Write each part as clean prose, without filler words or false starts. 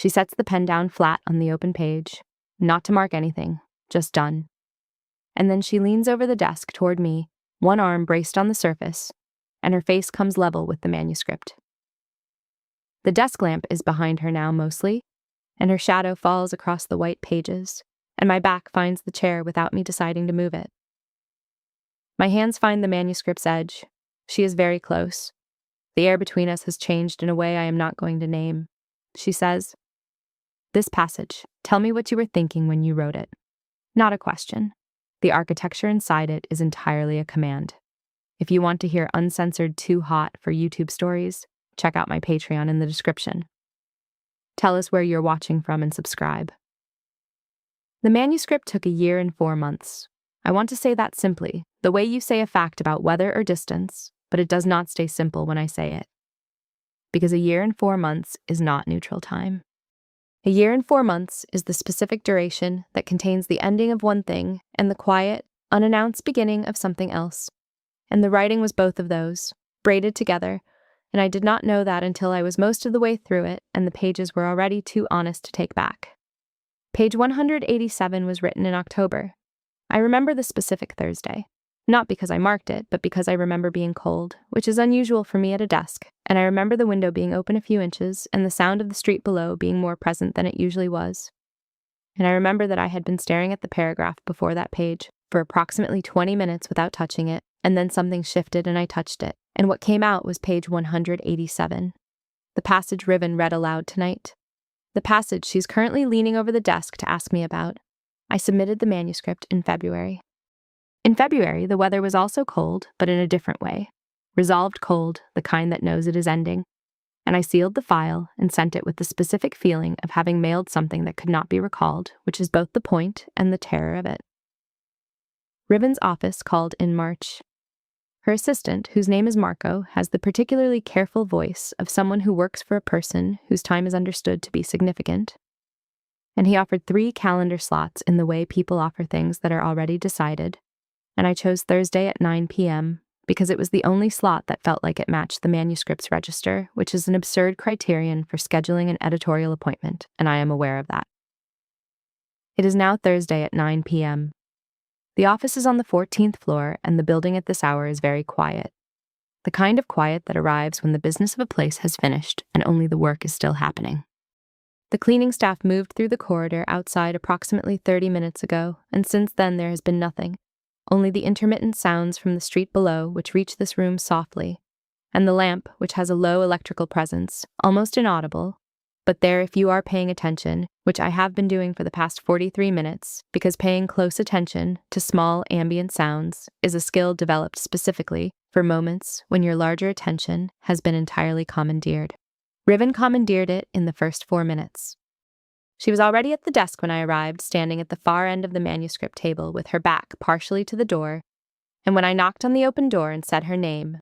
She sets the pen down flat on the open page, not to mark anything, just done. And then she leans over the desk toward me, one arm braced on the surface, and her face comes level with the manuscript. The desk lamp is behind her now mostly, and her shadow falls across the white pages, and my back finds the chair without me deciding to move it. My hands find the manuscript's edge. She is very close. The air between us has changed in a way I am not going to name. She says, "This passage, tell me what you were thinking when you wrote it." Not a question. The architecture inside it is entirely a command. If you want to hear uncensored too hot for YouTube stories, check out my Patreon in the description. Tell us where you're watching from and subscribe. The manuscript took a year and 4 months. I want to say that simply, the way you say a fact about weather or distance, but it does not stay simple when I say it. Because a year and 4 months is not neutral time. A year and 4 months is the specific duration that contains the ending of one thing and the quiet, unannounced beginning of something else. And the writing was both of those, braided together, and I did not know that until I was most of the way through it and the pages were already too honest to take back. Page 187 was written in October. I remember the specific Thursday. Not because I marked it, but because I remember being cold, which is unusual for me at a desk, and I remember the window being open a few inches and the sound of the street below being more present than it usually was. And I remember that I had been staring at the paragraph before that page for approximately 20 minutes without touching it, and then something shifted and I touched it, and what came out was page 187. The passage Riven read aloud tonight. The passage she's currently leaning over the desk to ask me about. I submitted the manuscript in February. In February, the weather was also cold, but in a different way. Resolved cold, the kind that knows it is ending. And I sealed the file and sent it with the specific feeling of having mailed something that could not be recalled, which is both the point and the terror of it. Riven's office called in March. Her assistant, whose name is Marco, has the particularly careful voice of someone who works for a person whose time is understood to be significant. And he offered 3 calendar slots in the way people offer things that are already decided, and I chose Thursday at 9 p.m. because it was the only slot that felt like it matched the manuscript's register, which is an absurd criterion for scheduling an editorial appointment, and I am aware of that. It is now Thursday at 9 p.m. The office is on the 14th floor, and the building at this hour is very quiet. The kind of quiet that arrives when the business of a place has finished and only the work is still happening. The cleaning staff moved through the corridor outside approximately 30 minutes ago, and since then there has been nothing. Only the intermittent sounds from the street below, which reach this room softly, and the lamp, which has a low electrical presence, almost inaudible, but there if you are paying attention, which I have been doing for the past 43 minutes, because paying close attention to small ambient sounds is a skill developed specifically for moments when your larger attention has been entirely commandeered. Riven commandeered it in the first 4 minutes. She was already at the desk when I arrived, standing at the far end of the manuscript table with her back partially to the door, and when I knocked on the open door and said her name,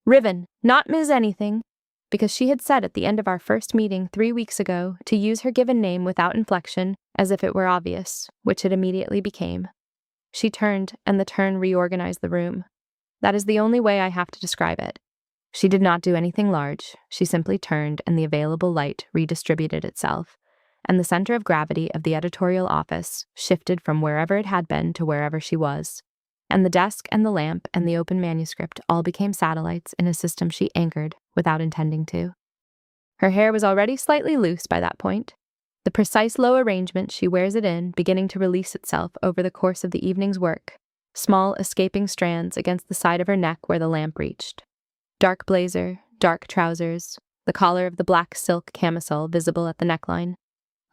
Riven, not Ms. Anything, because she had said at the end of our first meeting 3 weeks ago to use her given name without inflection, as if it were obvious, which it immediately became. She turned, and the turn reorganized the room. That is the only way I have to describe it. She did not do anything large. She simply turned, and the available light redistributed itself, and the center of gravity of the editorial office shifted from wherever it had been to wherever she was, and the desk and the lamp and the open manuscript all became satellites in a system she anchored without intending to. Her hair was already slightly loose by that point, the precise low arrangement she wears it in beginning to release itself over the course of the evening's work, small escaping strands against the side of her neck where the lamp reached. Dark blazer, dark trousers, the collar of the black silk camisole visible at the neckline,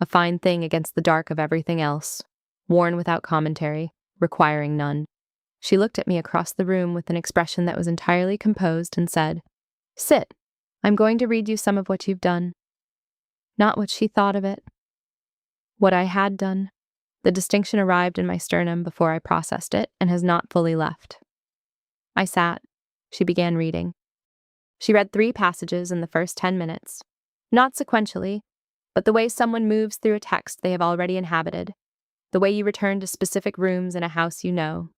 a fine thing against the dark of everything else, worn without commentary, requiring none. She looked at me across the room with an expression that was entirely composed and said, "Sit. I'm going to read you some of what you've done." Not what she thought of it. What I had done. The distinction arrived in my sternum before I processed it and has not fully left. I sat. She began reading. She read 3 passages in the first 10 minutes. Not sequentially, but the way someone moves through a text they have already inhabited, the way you return to specific rooms in a house you know.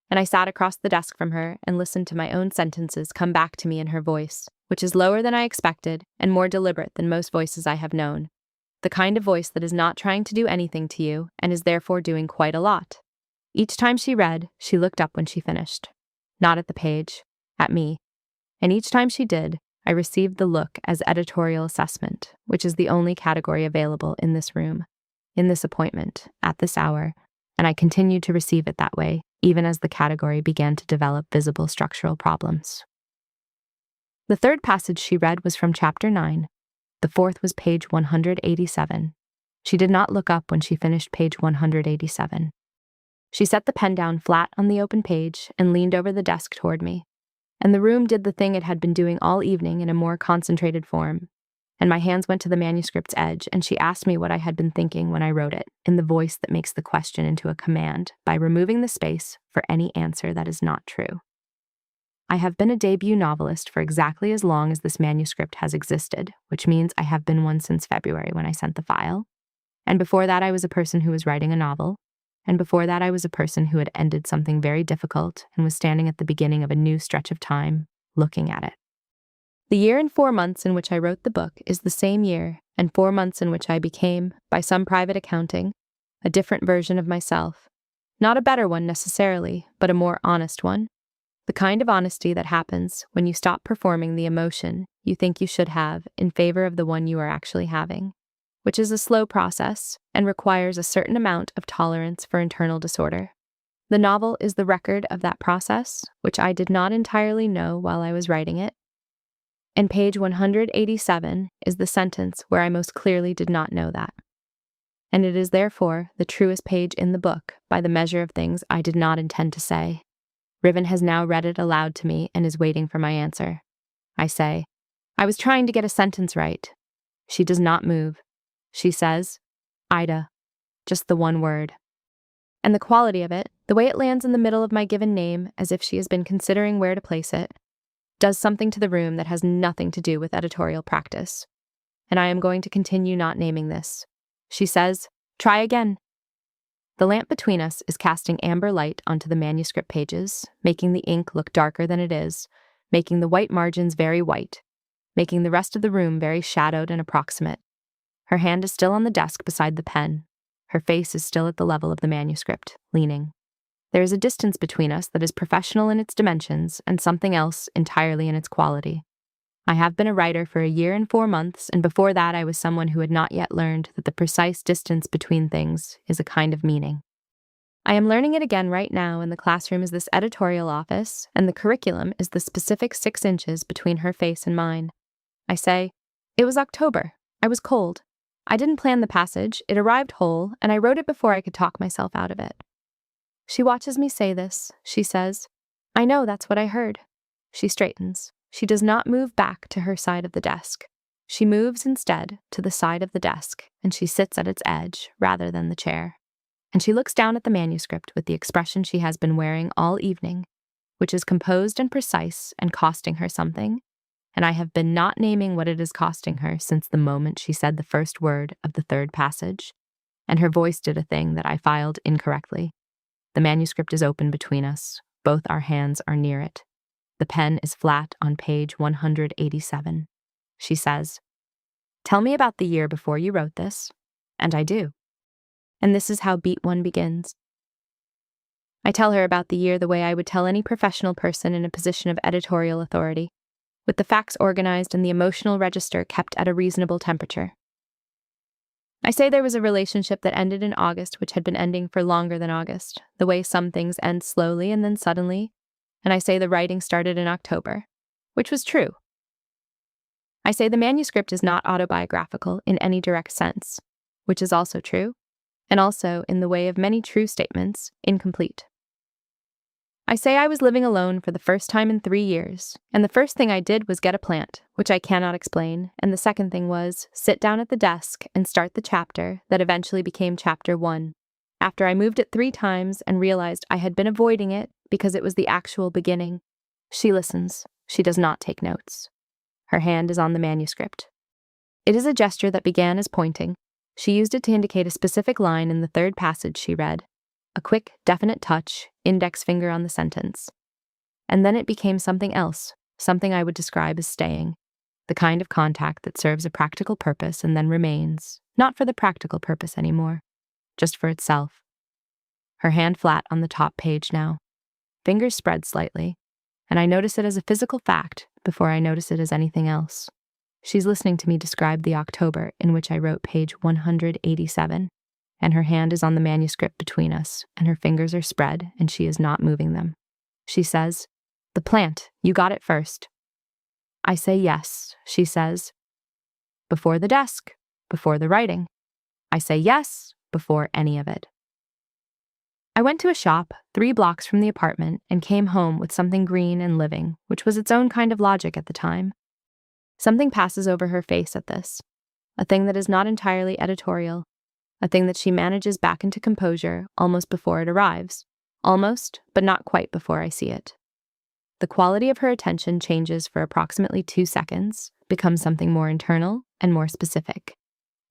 And I sat across the desk from her and listened to my own sentences come back to me in her voice, which is lower than I expected and more deliberate than most voices I have known. the kind of voice that is not trying to do anything to you and is therefore doing quite a lot. Each time she read, she looked up when she finished. Not at the page, at me. And each time she did, I received the look as editorial assessment, which is the only category available in this room, in this appointment, at this hour, and I continued to receive it that way, even as the category began to develop visible structural problems. The third passage she read was from chapter 9. The fourth was page 187. She did not look up when she finished page 187. She set the pen down flat on the open page and leaned over the desk toward me. And the room did the thing it had been doing all evening in a more concentrated form. And my hands went to the manuscript's edge, and she asked me what I had been thinking when I wrote it, in the voice that makes the question into a command, by removing the space for any answer that is not true. I have been a debut novelist for exactly as long as this manuscript has existed, which means I have been one since February when I sent the file. And before that, I was a person who was writing a novel. And before that, I was a person who had ended something very difficult and was standing at the beginning of a new stretch of time, looking at it. The year and 4 months in which I wrote the book is the same year and 4 months in which I became, by some private accounting, a different version of myself. Not a better one necessarily, but a more honest one. The kind of honesty that happens when you stop performing the emotion you think you should have in favor of the one you are actually having, which is a slow process and requires a certain amount of tolerance for internal disorder. The novel is the record of that process, which I did not entirely know while I was writing it. And page 187 is the sentence where I most clearly did not know that. And it is therefore the truest page in the book by the measure of things I did not intend to say. Riven has now read it aloud to me and is waiting for my answer. I say, I was trying to get a sentence right. She does not move. She says, Ida, just the one word. And the quality of it, the way it lands in the middle of my given name, as if she has been considering where to place it, does something to the room that has nothing to do with editorial practice. And I am going to continue not naming this. She says, try again. The lamp between us is casting amber light onto the manuscript pages, making the ink look darker than it is, making the white margins very white, making the rest of the room very shadowed and approximate. Her hand is still on the desk beside the pen. Her face is still at the level of the manuscript, leaning. There is a distance between us that is professional in its dimensions and something else entirely in its quality. I have been a writer for a year and 4 months, and before that I was someone who had not yet learned that the precise distance between things is a kind of meaning. I am learning it again right now, and the classroom is this editorial office, and the curriculum is the specific 6 inches between her face and mine. I say, it was October. I was cold. I didn't plan the passage, it arrived whole, and I wrote it before I could talk myself out of it. She watches me say this. She says, I know, that's what I heard. She straightens. She does not move back to her side of the desk. She moves instead to the side of the desk, and she sits at its edge rather than the chair. And she looks down at the manuscript with the expression she has been wearing all evening, which is composed and precise and costing her something. And I have been not naming what it is costing her since the moment she said the first word of the third passage, and her voice did a thing that I filed incorrectly. The manuscript is open between us. Both our hands are near it. The pen is flat on page 187. She says, tell me about the year before you wrote this. And I do. And this is how Beat 1 begins. I tell her about the year the way I would tell any professional person in a position of editorial authority, with the facts organized and the emotional register kept at a reasonable temperature. I say there was a relationship that ended in August which had been ending for longer than August, the way some things end slowly and then suddenly, and I say the writing started in October, which was true. I say the manuscript is not autobiographical in any direct sense, which is also true, and also, in the way of many true statements, incomplete. I say I was living alone for the first time in 3 years, and the first thing I did was get a plant, which I cannot explain, and the second thing was sit down at the desk and start the chapter that eventually became chapter 1, after I moved it 3 times and realized I had been avoiding it because it was the actual beginning. She listens. She does not take notes. Her hand is on the manuscript. It is a gesture that began as pointing. She used it to indicate a specific line in the third passage she read. A quick, definite touch, index finger on the sentence. And then it became something else, something I would describe as staying. the kind of contact that serves a practical purpose and then remains, not for the practical purpose anymore, just for itself. Her hand flat on the top page now, fingers spread slightly, and I notice it as a physical fact before I notice it as anything else. She's listening to me describe the October in which I wrote page 187, and her hand is on the manuscript between us, and her fingers are spread, and she is not moving them. She says, "The plant, you got it first." I say yes, she says. Before the desk, before the writing. I say yes, before any of it. I went to a shop 3 blocks from the apartment and came home with something green and living, which was its own kind of logic at the time. Something passes over her face at this, a thing that is not entirely editorial, a thing that she manages back into composure almost before it arrives, almost, but not quite before I see it. The quality of her attention changes for approximately 2 seconds, becomes something more internal and more specific,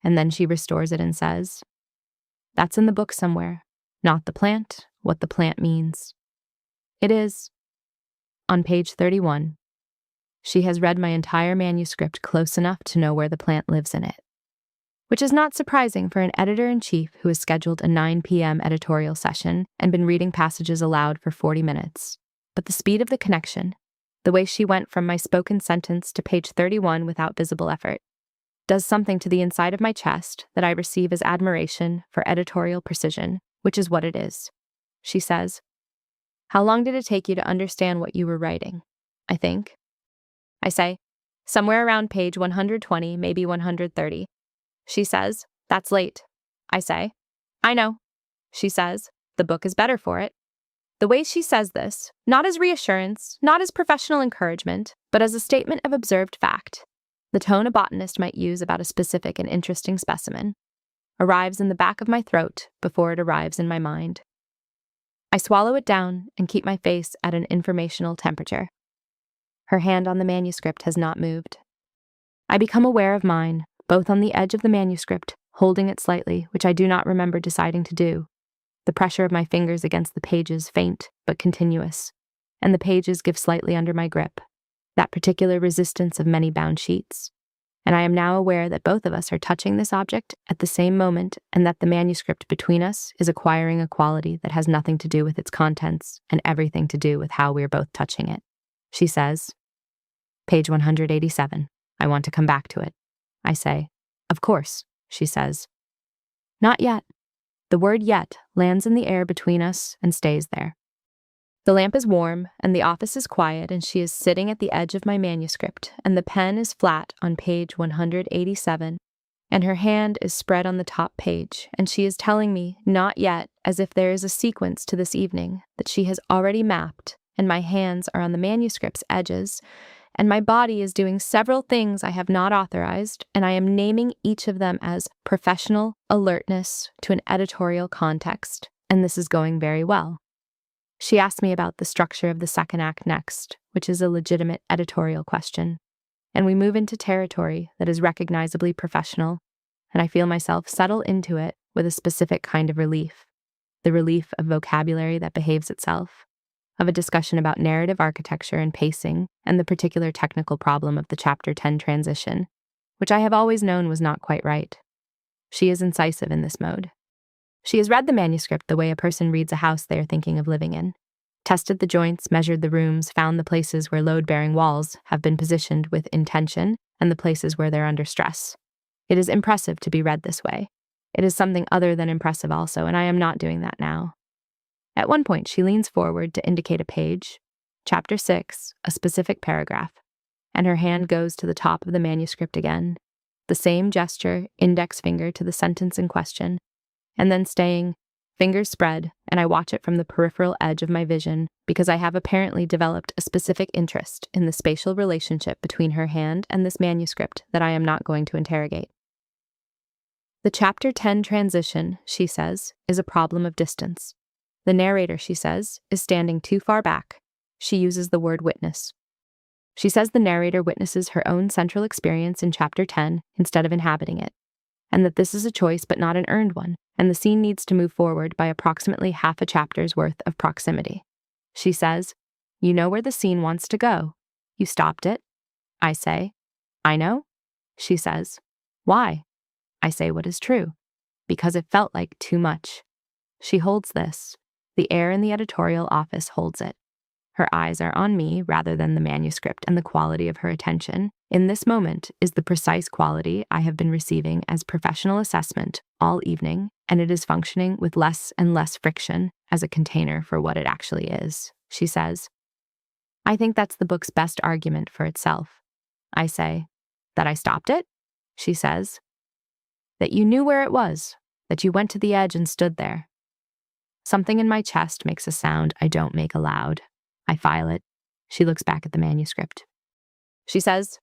and then she restores it and says, "That's in the book somewhere. Not the plant, what the plant means." It is. On page 31. She has read my entire manuscript close enough to know where the plant lives in it. Which is not surprising for an editor-in-chief who has scheduled a 9 p.m. editorial session and been reading passages aloud for 40 minutes. But the speed of the connection, the way she went from my spoken sentence to page 31 without visible effort, does something to the inside of my chest that I receive as admiration for editorial precision, which is what it is. She says, "How long did it take you to understand what you were writing?" I think. I say, "Somewhere around page 120, maybe 130. She says, "That's late." I say, "I know." She says, "The book is better for it." The way she says this, not as reassurance, not as professional encouragement, but as a statement of observed fact, the tone a botanist might use about a specific and interesting specimen, arrives in the back of my throat before it arrives in my mind. I swallow it down and keep my face at an informational temperature. Her hand on the manuscript has not moved. I become aware of mine, both on the edge of the manuscript, holding it slightly, which I do not remember deciding to do. The pressure of my fingers against the pages faint but continuous, and the pages give slightly under my grip, that particular resistance of many bound sheets. And I am now aware that both of us are touching this object at the same moment, and that the manuscript between us is acquiring a quality that has nothing to do with its contents and everything to do with how we are both touching it. She says, "Page 187. I want to come back to it." I say, "Of course," she says. "Not yet." The word "yet" lands in the air between us and stays there. The lamp is warm, and the office is quiet, and she is sitting at the edge of my manuscript, and the pen is flat on page 187, and her hand is spread on the top page, and she is telling me, not yet, as if there is a sequence to this evening that she has already mapped, and my hands are on the manuscript's edges, and my body is doing several things I have not authorized, and I am naming each of them as professional alertness to an editorial context, and this is going very well. She asked me about the structure of the second act next, which is a legitimate editorial question, and we move into territory that is recognizably professional, and I feel myself settle into it with a specific kind of relief, the relief of vocabulary that behaves itself, of a discussion about narrative architecture and pacing, and the particular technical problem of the Chapter 10 transition, which I have always known was not quite right. She is incisive in this mode. She has read the manuscript the way a person reads a house they are thinking of living in, tested the joints, measured the rooms, found the places where load-bearing walls have been positioned with intention, and the places where they're under stress. It is impressive to be read this way. It is something other than impressive also, and I am not doing that now. At one point, she leans forward to indicate a page, Chapter 6, a specific paragraph, and her hand goes to the top of the manuscript again, the same gesture, index finger to the sentence in question, and then staying, fingers spread, and I watch it from the peripheral edge of my vision because I have apparently developed a specific interest in the spatial relationship between her hand and this manuscript that I am not going to interrogate. The Chapter 10 transition, she says, is a problem of distance. The narrator, she says, is standing too far back. She uses the word witness. She says the narrator witnesses her own central experience in Chapter 10 instead of inhabiting it, and that this is a choice but not an earned one, and the scene needs to move forward by approximately half a chapter's worth of proximity. She says, "You know where the scene wants to go. You stopped it." I say, I know, she says. Why? I say what is true. Because it felt like too much. She holds this. The air in the editorial office holds it. Her eyes are on me rather than the manuscript, and the quality of her attention in this moment is the precise quality I have been receiving as professional assessment all evening, and it is functioning with less and less friction as a container for what it actually is, she says. I think that's the book's best argument for itself. I say, that I stopped it? She says. That you knew where it was, that you went to the edge and stood there. Something in my chest makes a sound I don't make aloud. I file it. She looks back at the manuscript. She says,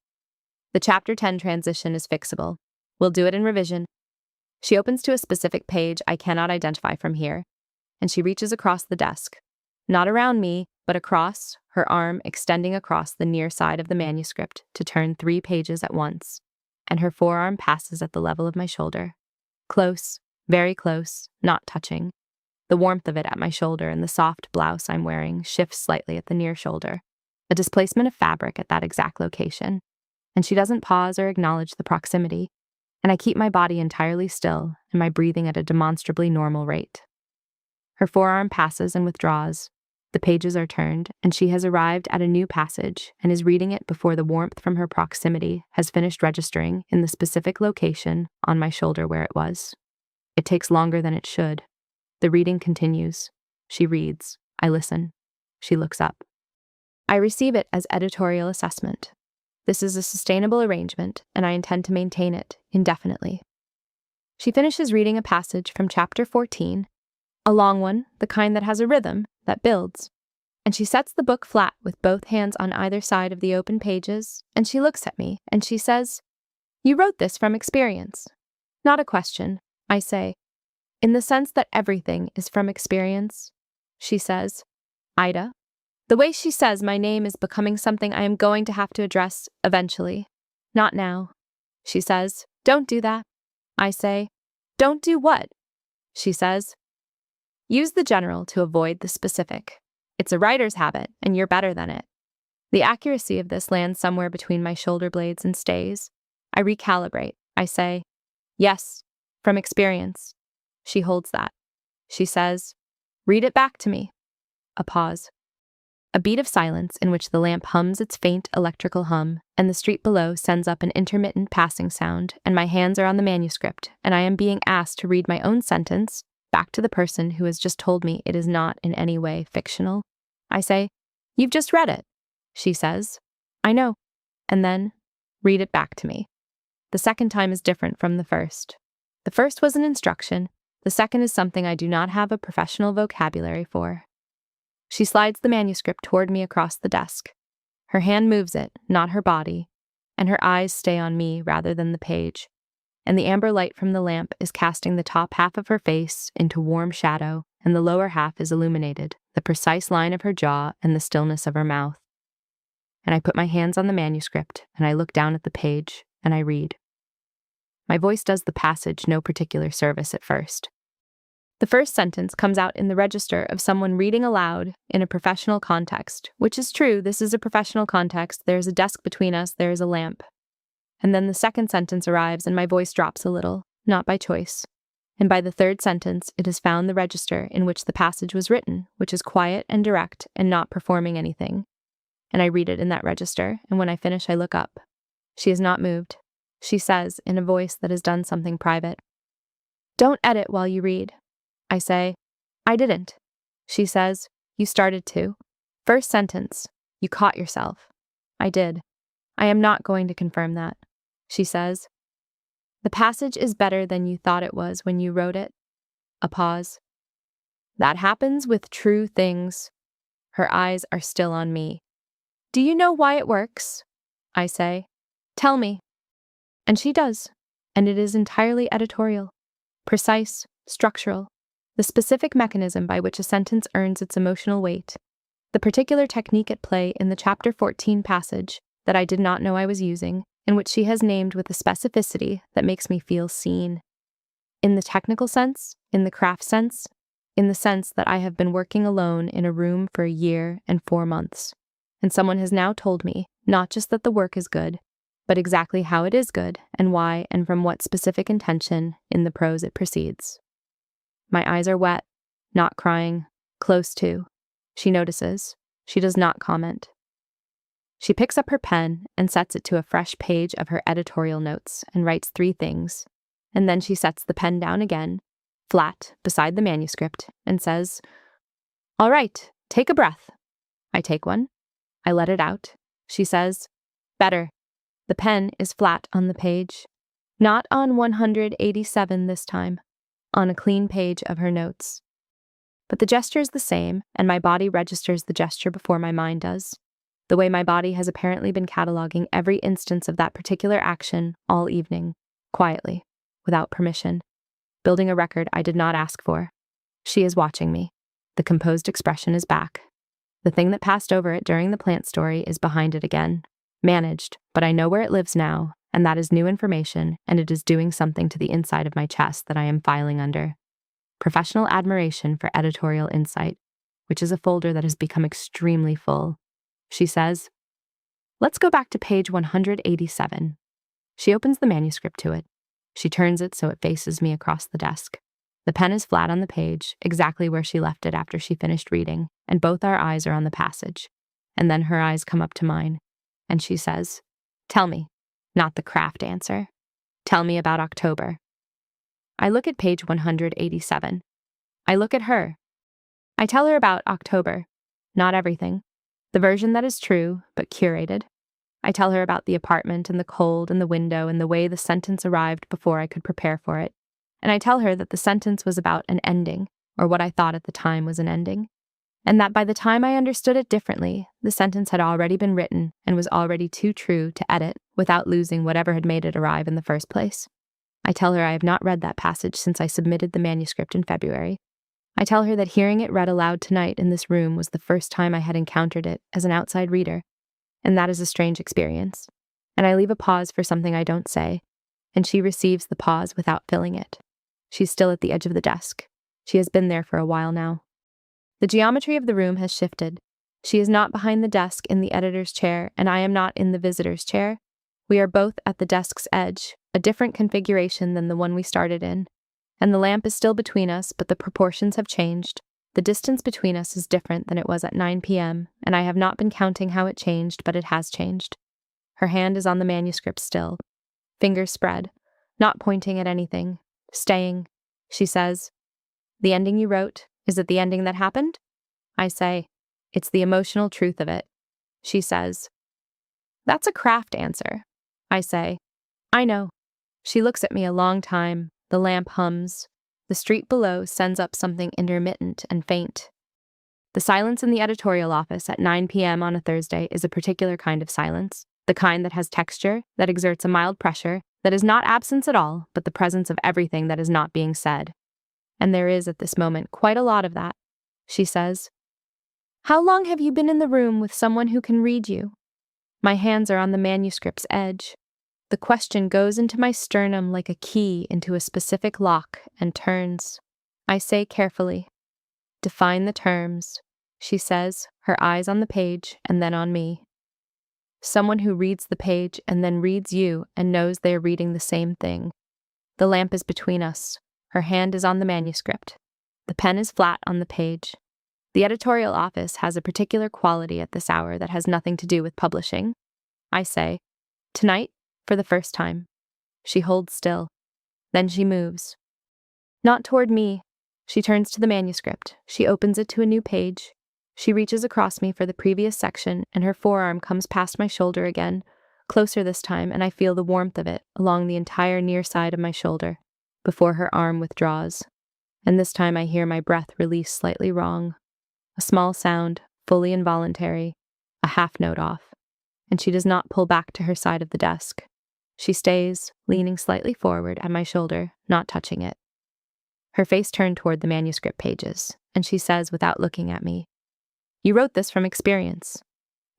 the chapter 10 transition is fixable. We'll do it in revision. She opens to a specific page I cannot identify from here, and she reaches across the desk. Not around me, but across, her arm extending across the near side of the manuscript to turn 3 pages at once, and her forearm passes at the level of my shoulder. Close, very close, not touching. The warmth of it at my shoulder and the soft blouse I'm wearing shifts slightly at the near shoulder, a displacement of fabric at that exact location. And she doesn't pause or acknowledge the proximity, and I keep my body entirely still and my breathing at a demonstrably normal rate. Her forearm passes and withdraws. The pages are turned, and she has arrived at a new passage and is reading it before the warmth from her proximity has finished registering in the specific location on my shoulder where it was. It takes longer than it should. The reading continues. She reads. I listen. She looks up. I receive it as editorial assessment. This is a sustainable arrangement, and I intend to maintain it indefinitely. She finishes reading a passage from chapter 14, a long one, the kind that has a rhythm, that builds. And she sets the book flat with both hands on either side of the open pages, and she looks at me, and she says, You wrote this from experience. Not a question, I say. In the sense that everything is from experience, she says. Ida. The way she says my name is becoming something I am going to have to address eventually. Not now. She says, Don't do that. I say, Don't do what? She says, Use the general to avoid the specific. It's a writer's habit, and you're better than it. The accuracy of this lands somewhere between my shoulder blades and stays. I recalibrate. I say, Yes, from experience. She holds that. She says, Read it back to me. A pause. A beat of silence in which the lamp hums its faint electrical hum, and the street below sends up an intermittent passing sound, and my hands are on the manuscript, and I am being asked to read my own sentence back to the person who has just told me it is not in any way fictional. I say, You've just read it. She says, I know. And then, read it back to me. The second time is different from the first. The first was an instruction. The second is something I do not have a professional vocabulary for. She slides the manuscript toward me across the desk. Her hand moves it, not her body, and her eyes stay on me rather than the page, and the amber light from the lamp is casting the top half of her face into warm shadow, and the lower half is illuminated, the precise line of her jaw and the stillness of her mouth. And I put my hands on the manuscript, and I look down at the page, and I read. My voice does the passage no particular service at first. The first sentence comes out in the register of someone reading aloud in a professional context, which is true, this is a professional context, there is a desk between us, there is a lamp. And then the second sentence arrives and my voice drops a little, not by choice. And by the third sentence, it has found the register in which the passage was written, which is quiet and direct and not performing anything. And I read it in that register, and when I finish, I look up. She has not moved. She says, in a voice that has done something private, Don't edit while you read. I say, I didn't. She says, You started to. First sentence, you caught yourself. I did. I am not going to confirm that. She says, The passage is better than you thought it was when you wrote it. A pause. That happens with true things. Her eyes are still on me. Do you know why it works? I say, Tell me. And she does, and it is entirely editorial, precise, structural. The specific mechanism by which a sentence earns its emotional weight, the particular technique at play in the chapter 14 passage that I did not know I was using, and which she has named with a specificity that makes me feel seen. In the technical sense, in the craft sense, in the sense that I have been working alone in a room for 1 year and 4 months, and someone has now told me not just that the work is good, but exactly how it is good and why and from what specific intention in the prose it proceeds. My eyes are wet, not crying, close to. She notices. She does not comment. She picks up her pen and sets it to a fresh page of her editorial notes and writes 3 things, and then she sets the pen down again, flat, beside the manuscript, and says, "All right, take a breath." I take one. I let it out. She says, "Better." The pen is flat on the page. Not on 187 this time, on a clean page of her notes. But the gesture is the same, and my body registers the gesture before my mind does. The way my body has apparently been cataloging every instance of that particular action all evening, quietly, without permission, building a record I did not ask for. She is watching me. The composed expression is back. The thing that passed over it during the plant story is behind it again. Managed, but I know where it lives now, and that is new information, and it is doing something to the inside of my chest that I am filing under. Professional admiration for editorial insight, which is a folder that has become extremely full. She says, "Let's go back to page 187. She opens the manuscript to it. She turns it so it faces me across the desk. The pen is flat on the page, exactly where she left it after she finished reading, and both our eyes are on the passage. And then her eyes come up to mine, and she says, "Tell me," not the craft answer. "Tell me about October." I look at page 187. I look at her. I tell her about October. Not everything. The version that is true, but curated. I tell her about the apartment and the cold and the window and the way the sentence arrived before I could prepare for it. And I tell her that the sentence was about an ending, or what I thought at the time was an ending. And that by the time I understood it differently, the sentence had already been written and was already too true to edit without losing whatever had made it arrive in the first place. I tell her I have not read that passage since I submitted the manuscript in February. I tell her that hearing it read aloud tonight in this room was the first time I had encountered it as an outside reader, and that is a strange experience. And I leave a pause for something I don't say, and she receives the pause without filling it. She's still at the edge of the desk. She has been there for a while now. The geometry of the room has shifted. She is not behind the desk in the editor's chair, and I am not in the visitor's chair. We are both at the desk's edge, a different configuration than the one we started in. And the lamp is still between us, but the proportions have changed. The distance between us is different than it was at 9 p.m., and I have not been counting how it changed, but it has changed. Her hand is on the manuscript still, fingers spread, not pointing at anything, staying. She says, "The ending you wrote, is it the ending that happened?" I say, "It's the emotional truth of it." She says, "That's a craft answer." I say, "I know." She looks at me a long time. The lamp hums. The street below sends up something intermittent and faint. The silence in the editorial office at 9 p.m. on a Thursday is a particular kind of silence, the kind that has texture, that exerts a mild pressure, that is not absence at all, but the presence of everything that is not being said. And there is at this moment quite a lot of that. She says, "How long have you been in the room with someone who can read you?" My hands are on the manuscript's edge. The question goes into my sternum like a key into a specific lock and turns. I say carefully, "Define the terms," she says, her eyes on the page and then on me. Someone who reads the page and then reads you and knows they are reading the same thing. The lamp is between us. Her hand is on the manuscript. The pen is flat on the page. The editorial office has a particular quality at this hour that has nothing to do with publishing. I say, "Tonight, for the first time." She holds still. Then she moves. Not toward me. She turns to the manuscript. She opens it to a new page. She reaches across me for the previous section, and her forearm comes past my shoulder again, closer this time, and I feel the warmth of it along the entire near side of my shoulder, before her arm withdraws. And this time I hear my breath release slightly wrong. A small sound, fully involuntary, a half note off, and she does not pull back to her side of the desk. She stays, leaning slightly forward at my shoulder, not touching it. Her face turned toward the manuscript pages, and she says without looking at me, "You wrote this from experience."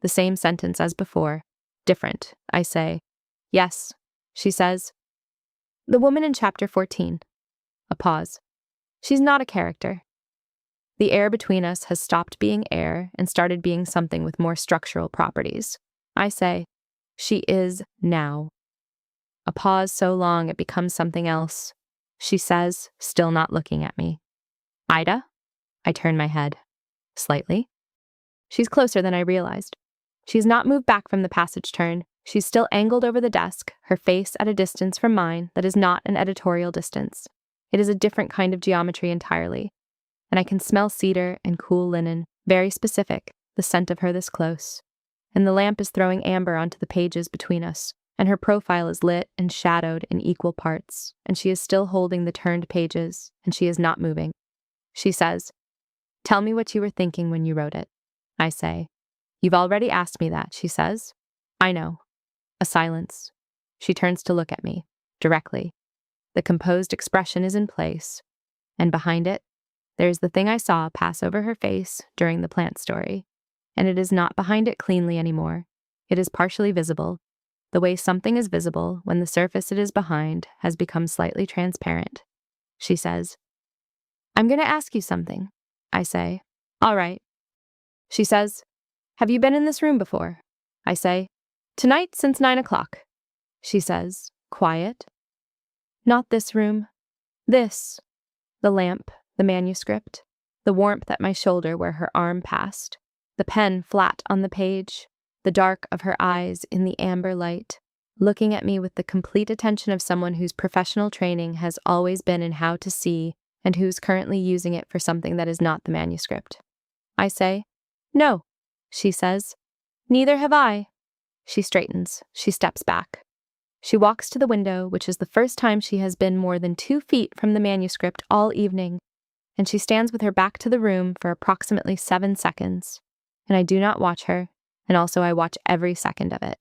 The same sentence as before. Different, I say. "Yes," she says. "The woman in chapter 14. A pause. "She's not a character." The air between us has stopped being air and started being something with more structural properties. I say, She is now. A pause so long it becomes something else. She says, still not looking at me. Ida? I turn my head. Slightly. She's closer than I realized. She's not moved back from the passage turn. She's still angled over the desk, her face at a distance from mine that is not an editorial distance. It is a different kind of geometry entirely. And I can smell cedar and cool linen, very specific, the scent of her this close. And the lamp is throwing amber onto the pages between us, and her profile is lit and shadowed in equal parts, and she is still holding the turned pages, and she is not moving. She says, "Tell me what you were thinking when you wrote it." I say, "You've already asked me that," she says. "I know." A silence. She turns to look at me, directly. The composed expression is in place, and behind it, there is the thing I saw pass over her face during the plant story, and it is not behind it cleanly anymore. It is partially visible, the way something is visible when the surface it is behind has become slightly transparent. She says, "I'm going to ask you something." I say, "All right." She says, "Have you been in this room before?" I say, "Tonight since 9 o'clock." She says, quiet, "Not this room. This." The lamp, the manuscript, the warmth at my shoulder where her arm passed, the pen flat on the page, the dark of her eyes in the amber light, looking at me with the complete attention of someone whose professional training has always been in how to see and who's currently using it for something that is not the manuscript. I say, "No." She says, "Neither have I." She straightens. She steps back. She walks to the window, which is the first time she has been more than 2 feet from the manuscript all evening, and she stands with her back to the room for approximately 7 seconds, and I do not watch her, and also I watch every second of it.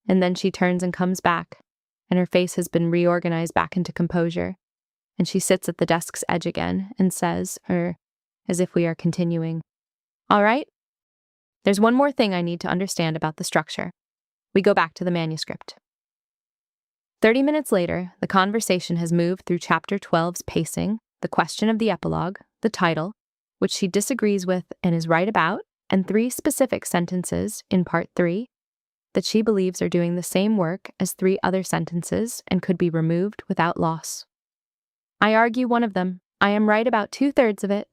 And then she turns and comes back, and her face has been reorganized back into composure, and she sits at the desk's edge again and says, as if we are continuing, "All right? There's one more thing I need to understand about the structure." We go back to the manuscript. 30 minutes later, the conversation has moved through Chapter 12's pacing, the question of the epilogue, the title, which she disagrees with and is right about, and 3 specific sentences in Part 3 that she believes are doing the same work as 3 other sentences and could be removed without loss. I argue one of them. I am right about 2/3 of it.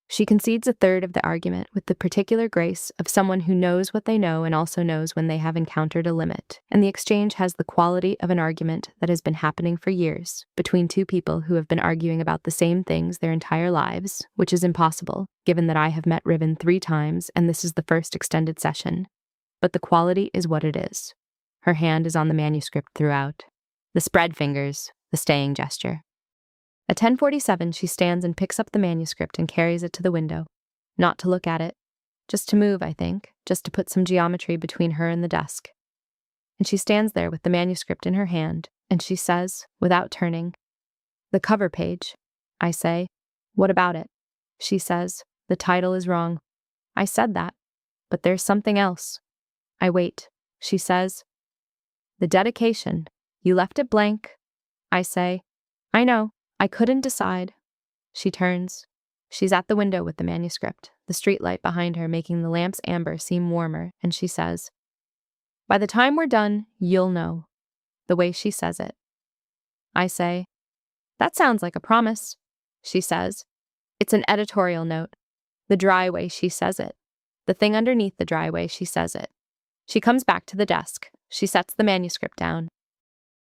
She concedes 1/3 of the argument with the particular grace of someone who knows what they know and also knows when they have encountered a limit, and the exchange has the quality of an argument that has been happening for years between 2 people who have been arguing about the same things their entire lives, which is impossible, given that I have met Riven 3 times and this is the first extended session. But the quality is what it is. Her hand is on the manuscript throughout. The spread fingers, the staying gesture. At 10:47, she stands and picks up the manuscript and carries it to the window. Not to look at it. Just to move, I think. Just to put some geometry between her and the desk. And she stands there with the manuscript in her hand, and she says, without turning, "The cover page." I say, "What about it?" She says, "The title is wrong." I said that, but there's something else. I wait. She says, "The dedication. You left it blank." I say, "I know. I couldn't decide." She turns. She's at the window with the manuscript, the streetlight behind her making the lamp's amber seem warmer, and she says, "By the time we're done, you'll know." The way she says it. I say, "That sounds like a promise." She says, "It's an editorial note." The dry way she says it. The thing underneath the dry way she says it. She comes back to the desk. She sets the manuscript down.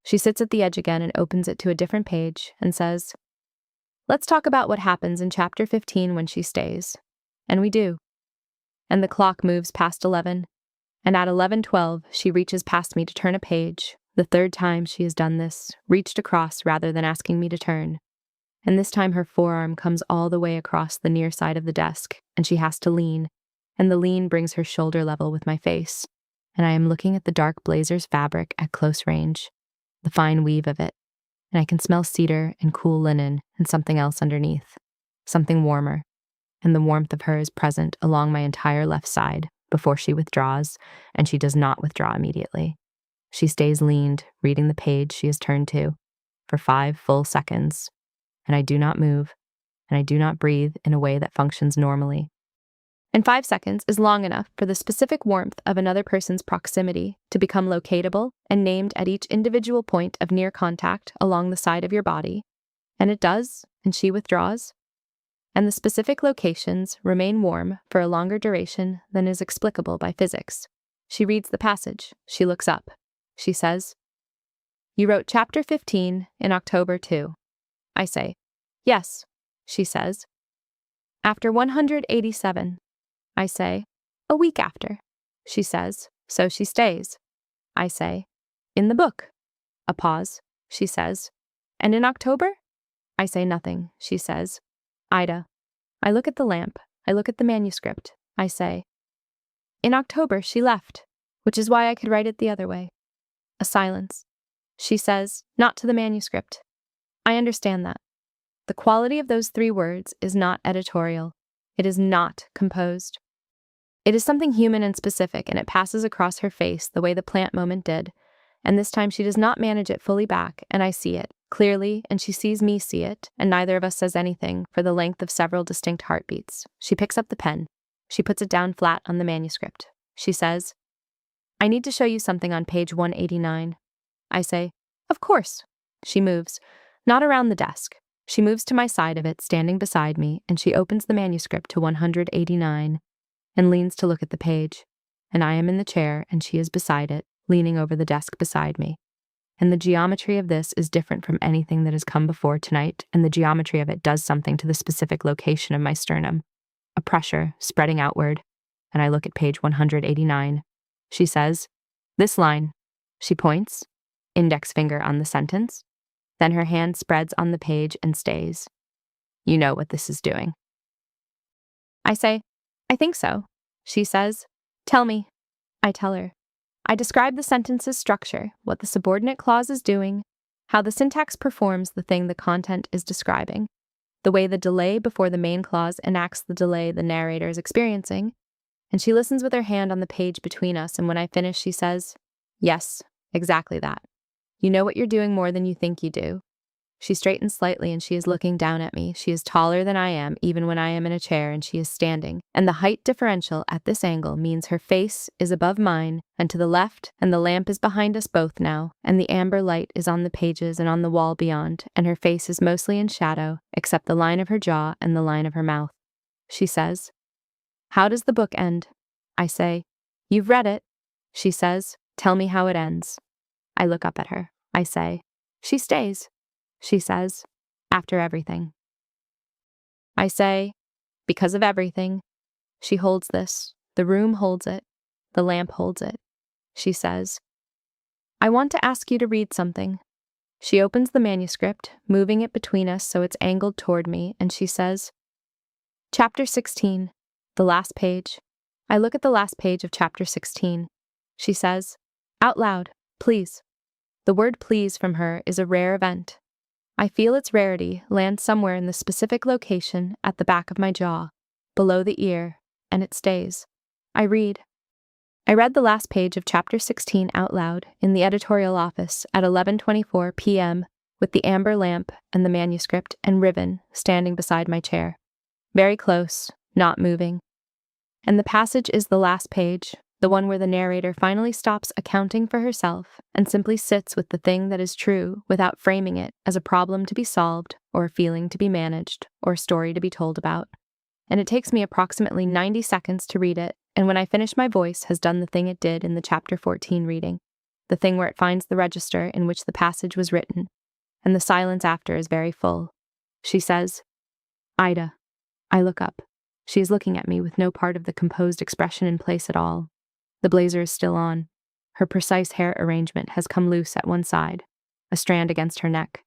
She sits at the edge again and opens it to a different page and says, "Let's talk about what happens in Chapter 15 when she stays." And we do. And the clock moves past 11, and at 11:12 she reaches past me to turn a page, the 3rd time she has done this, reached across rather than asking me to turn. And this time her forearm comes all the way across the near side of the desk, and she has to lean, and the lean brings her shoulder level with my face, and I am looking at the dark blazer's fabric at close range, the fine weave of it, and I can smell cedar and cool linen and something else underneath, something warmer, and the warmth of her is present along my entire left side before she withdraws, and she does not withdraw immediately. She stays leaned, reading the page she has turned to, for 5 full seconds, and I do not move, and I do not breathe in a way that functions normally. And 5 seconds is long enough for the specific warmth of another person's proximity to become locatable and named at each individual point of near contact along the side of your body. And it does, and she withdraws. And the specific locations remain warm for a longer duration than is explicable by physics. She reads the passage. She looks up. She says, "You wrote chapter 15 in October too." I say, "Yes," she says. "After 187. I say, "A week after." She says, "So she stays." I say, "In the book." A pause. She says, "And in October?" I say nothing. She says, "Ida." I look at the lamp. I look at the manuscript. I say, "In October she left, which is why I could write it the other way." A silence. She says, "Not to the manuscript." I understand that. The quality of those 3 words is not editorial. It is not composed. It is something human and specific, and it passes across her face the way the plant moment did, and this time she does not manage it fully back, and I see it clearly, and she sees me see it, and neither of us says anything for the length of several distinct heartbeats. She picks up the pen. She puts it down flat on the manuscript. She says, "I need to show you something on page 189. I say, "Of course." She moves, not around the desk. She moves to my side of it, standing beside me, and she opens the manuscript to 189 and leans to look at the page. And I am in the chair, and she is beside it, leaning over the desk beside me. And the geometry of this is different from anything that has come before tonight, and the geometry of it does something to the specific location of my sternum. A pressure spreading outward, and I look at page 189. She says, "This line." She points, index finger on the sentence. Then her hand spreads on the page and stays. You know what this is doing. I say, "I think so." She says, "Tell me." I tell her. I describe the sentence's structure, what the subordinate clause is doing, how the syntax performs the thing the content is describing, the way the delay before the main clause enacts the delay the narrator is experiencing, and she listens with her hand on the page between us, and when I finish, she says, "Yes, exactly that. You know what you're doing more than you think you do." She straightens slightly and she is looking down at me. She is taller than I am, even when I am in a chair, and she is standing. And the height differential at this angle means her face is above mine and to the left, and the lamp is behind us both now, and the amber light is on the pages and on the wall beyond, and her face is mostly in shadow, except the line of her jaw and the line of her mouth. She says, "How does the book end?" I say, "You've read it." She says, "Tell me how it ends." I look up at her. I say, "She stays." She says, "After everything." I say, "Because of everything." She holds this. The room holds it. The lamp holds it. She says, "I want to ask you to read something." She opens the manuscript, moving it between us so it's angled toward me, and she says, "Chapter 16, the last page." I look at the last page of chapter 16. She says, "Out loud, please." The word "please" from her is a rare event. I feel its rarity land somewhere in the specific location at the back of my jaw, below the ear, and it stays. I read. I read the last page of chapter 16 out loud in the editorial office at 11:24 p.m. with the amber lamp and the manuscript and ribbon standing beside my chair. Very close, not moving. And the passage is the last page, the one where the narrator finally stops accounting for herself and simply sits with the thing that is true without framing it as a problem to be solved or a feeling to be managed or a story to be told about. And it takes me approximately 90 seconds to read it, and when I finish, my voice has done the thing it did in the chapter 14 reading, the thing where it finds the register in which the passage was written, and the silence after is very full. She says, "Ida." I look up. She is looking at me with no part of the composed expression in place at all. The blazer is still on. Her precise hair arrangement has come loose at one side, a strand against her neck.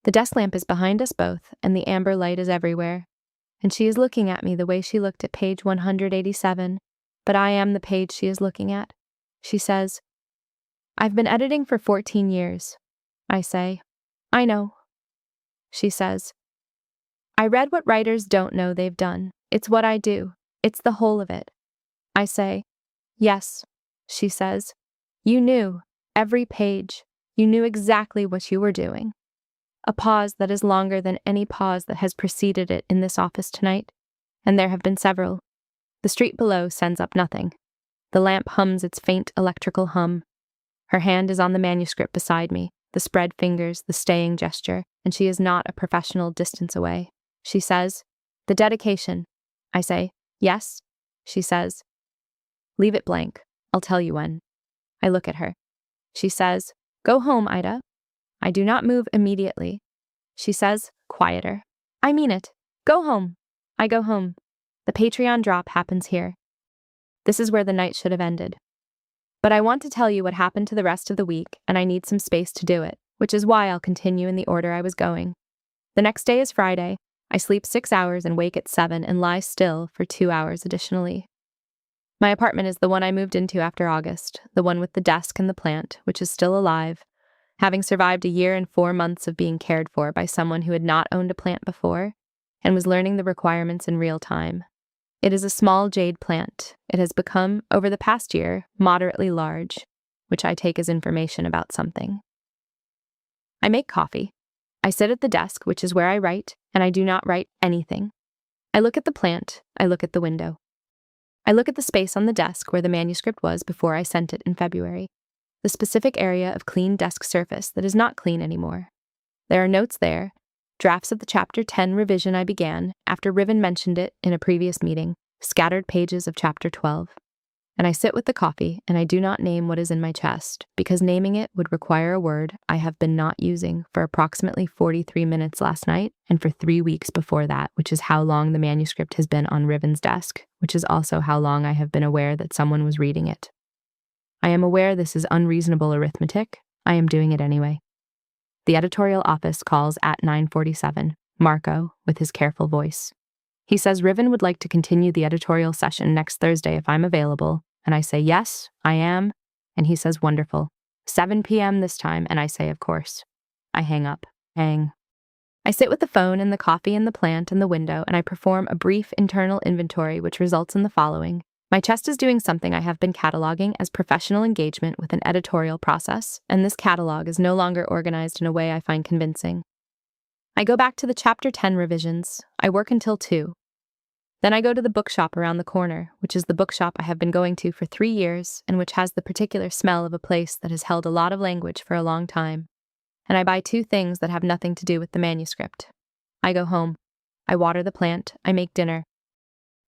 The desk lamp is behind us both, and the amber light is everywhere. And she is looking at me the way she looked at page 187, but I am the page she is looking at. She says, "I've been editing for 14 years. I say, "I know." She says, "I read what writers don't know they've done. It's what I do. It's the whole of it." I say, "Yes." She says, "You knew. Every page. You knew exactly what you were doing." A pause that is longer than any pause that has preceded it in this office tonight, and there have been several. The street below sends up nothing. The lamp hums its faint electrical hum. Her hand is on the manuscript beside me, the spread fingers, the staying gesture, and she is not a professional distance away. She says, "The dedication." I say, "Yes." She says, "Leave it blank. I'll tell you when." I look at her. She says, "Go home, Ida." I do not move immediately. She says, quieter, "I mean it. Go home." I go home. The Patreon drop happens here. This is where the night should have ended. But I want to tell you what happened to the rest of the week, and I need some space to do it, which is why I'll continue in the order I was going. The next day is Friday. I sleep 6 hours and wake at 7 and lie still for 2 hours additionally. My apartment is the one I moved into after August, the one with the desk and the plant, which is still alive, having survived a year and 4 months of being cared for by someone who had not owned a plant before and was learning the requirements in real time. It is a small jade plant. It has become, over the past year, moderately large, which I take as information about something. I make coffee. I sit at the desk, which is where I write, and I do not write anything. I look at the plant. I look at the window. I look at the space on the desk where the manuscript was before I sent it in February, the specific area of clean desk surface that is not clean anymore. There are notes there, drafts of the Chapter 10 revision I began after Riven mentioned it in a previous meeting, scattered pages of Chapter 12. And I sit with the coffee, and I do not name what is in my chest, because naming it would require a word I have been not using for approximately 43 minutes last night and for 3 weeks before that, which is how long the manuscript has been on Riven's desk, which is also how long I have been aware that someone was reading it. I am aware this is unreasonable arithmetic. I am doing it anyway. The editorial office calls at 9:47, Marco, with his careful voice. He says Riven would like to continue the editorial session next Thursday if I'm available, and I say, yes, I am, and he says, wonderful. 7 p.m. this time, and I say, of course. I hang up. Hang. I sit with the phone and the coffee and the plant and the window, and I perform a brief internal inventory which results in the following. My chest is doing something I have been cataloging as professional engagement with an editorial process, and this catalog is no longer organized in a way I find convincing. I go back to the Chapter 10 revisions. I work until 2. Then I go to the bookshop around the corner, which is the bookshop I have been going to for 3 years and which has the particular smell of a place that has held a lot of language for a long time. And I buy 2 things that have nothing to do with the manuscript. I go home. I water the plant. I make dinner.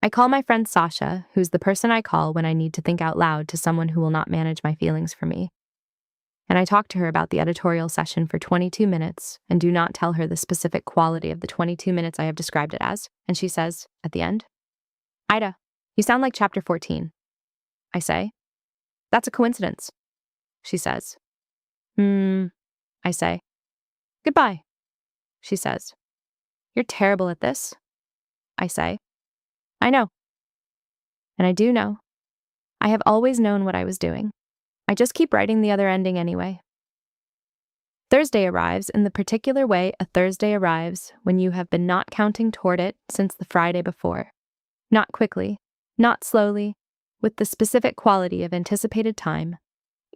I call my friend Sasha, who's the person I call when I need to think out loud to someone who will not manage my feelings for me. And I talk to her about the editorial session for 22 minutes and do not tell her the specific quality of the 22 minutes I have described it as. And she says, at the end, "Ida, you sound like Chapter 14. I say, "That's a coincidence." She says, I say, "Goodbye." She says, "You're terrible at this." I say, "I know." And I do know. I have always known what I was doing. I just keep writing the other ending anyway. Thursday arrives in the particular way a Thursday arrives when you have been not counting toward it since the Friday before. Not quickly, not slowly, with the specific quality of anticipated time,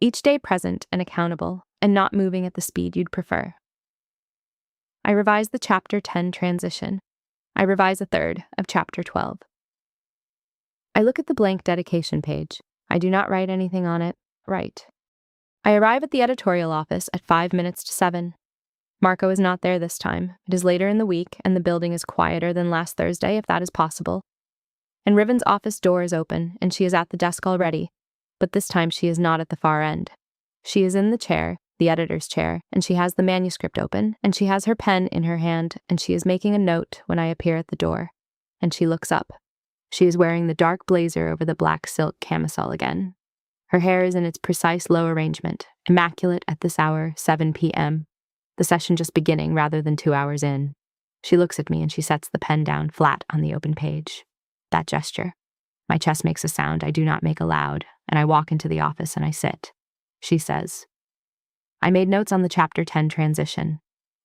each day present and accountable, and not moving at the speed you'd prefer. I revise the Chapter 10 transition. I revise a third of Chapter 12. I look at the blank dedication page. I do not write anything on it. Write. I arrive at the editorial office at 5 minutes to 7. Marco is not there this time. It is later in the week, and the building is quieter than last Thursday, if that is possible. And Riven's office door is open, and she is at the desk already, but this time she is not at the far end. She is in the chair, the editor's chair, and she has the manuscript open, and she has her pen in her hand, and she is making a note when I appear at the door. And she looks up. She is wearing the dark blazer over the black silk camisole again. Her hair is in its precise low arrangement, immaculate at this hour, 7 p.m., the session just beginning rather than 2 hours in. She looks at me and she sets the pen down flat on the open page. That gesture. My chest makes a sound I do not make aloud, and I walk into the office and I sit. She says, "I made notes on the Chapter 10 transition."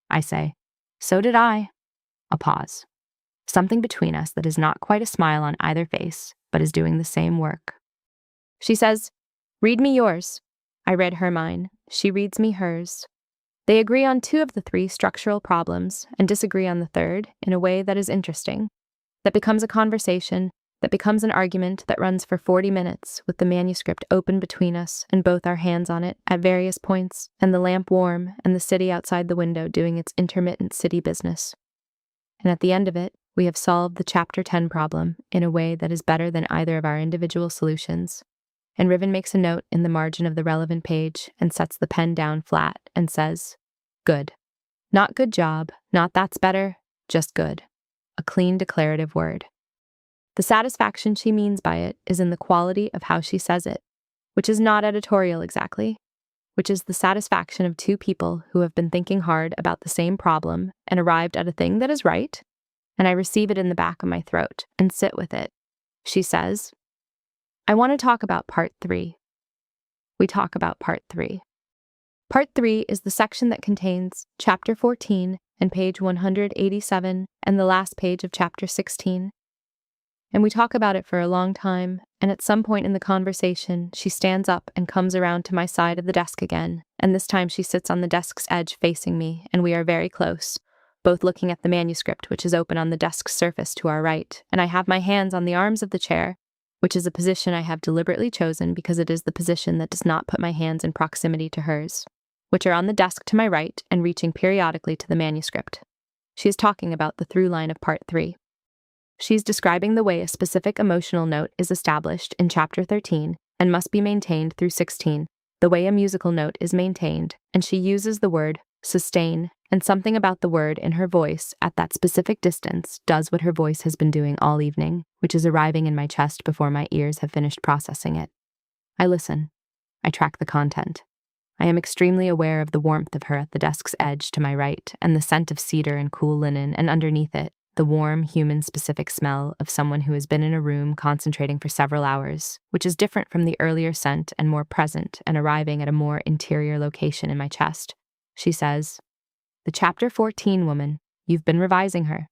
I say, "So did I." A pause. Something between us that is not quite a smile on either face, but is doing the same work. She says, "Read me yours." I read her mine. She reads me hers. They agree on 2 of the 3 structural problems and disagree on the third in a way that is interesting, that becomes a conversation, that becomes an argument that runs for 40 minutes with the manuscript open between us and both our hands on it at various points, and the lamp warm and the city outside the window doing its intermittent city business. And at the end of it, we have solved the Chapter 10 problem in a way that is better than either of our individual solutions. And Riven makes a note in the margin of the relevant page and sets the pen down flat and says, "Good." Not "good job," not "that's better," just "good." A clean declarative word. The satisfaction she means by it is in the quality of how she says it, which is not editorial exactly, which is the satisfaction of two people who have been thinking hard about the same problem and arrived at a thing that is right, and I receive it in the back of my throat and sit with it. She says, "I want to talk about part 3. We talk about part 3. Part 3 is the section that contains Chapter 14 and page 187 and the last page of Chapter 16. And we talk about it for a long time, and at some point in the conversation, she stands up and comes around to my side of the desk again, and this time she sits on the desk's edge facing me, and we are very close, both looking at the manuscript, which is open on the desk's surface to our right, and I have my hands on the arms of the chair, which is a position I have deliberately chosen because it is the position that does not put my hands in proximity to hers, which are on the desk to my right and reaching periodically to the manuscript. She is talking about the through line of part 3. She's describing the way a specific emotional note is established in Chapter 13 and must be maintained through 16, the way a musical note is maintained, and she uses the word sustain, and something about the word in her voice at that specific distance does what her voice has been doing all evening, which is arriving in my chest before my ears have finished processing it. I listen. I track the content. I am extremely aware of the warmth of her at the desk's edge to my right, and the scent of cedar and cool linen, and underneath it, the warm, human-specific smell of someone who has been in a room concentrating for several hours, which is different from the earlier scent and more present and arriving at a more interior location in my chest. She says, "The Chapter 14 woman, you've been revising her."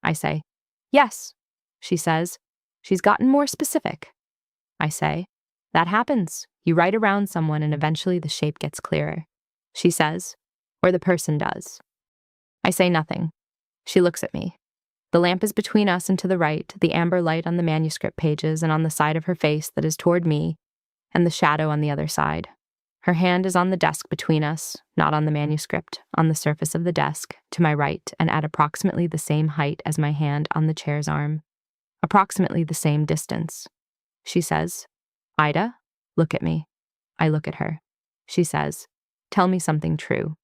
I say, "Yes." She says, "She's gotten more specific." I say, "That happens. You write around someone and eventually the shape gets clearer." She says, "Or the person does." I say nothing. She looks at me. The lamp is between us and to the right, the amber light on the manuscript pages and on the side of her face that is toward me, and the shadow on the other side. Her hand is on the desk between us, not on the manuscript, on the surface of the desk, to my right and at approximately the same height as my hand on the chair's arm. Approximately the same distance. She says, "Ida, look at me." I look at her. She says, "Tell me something true."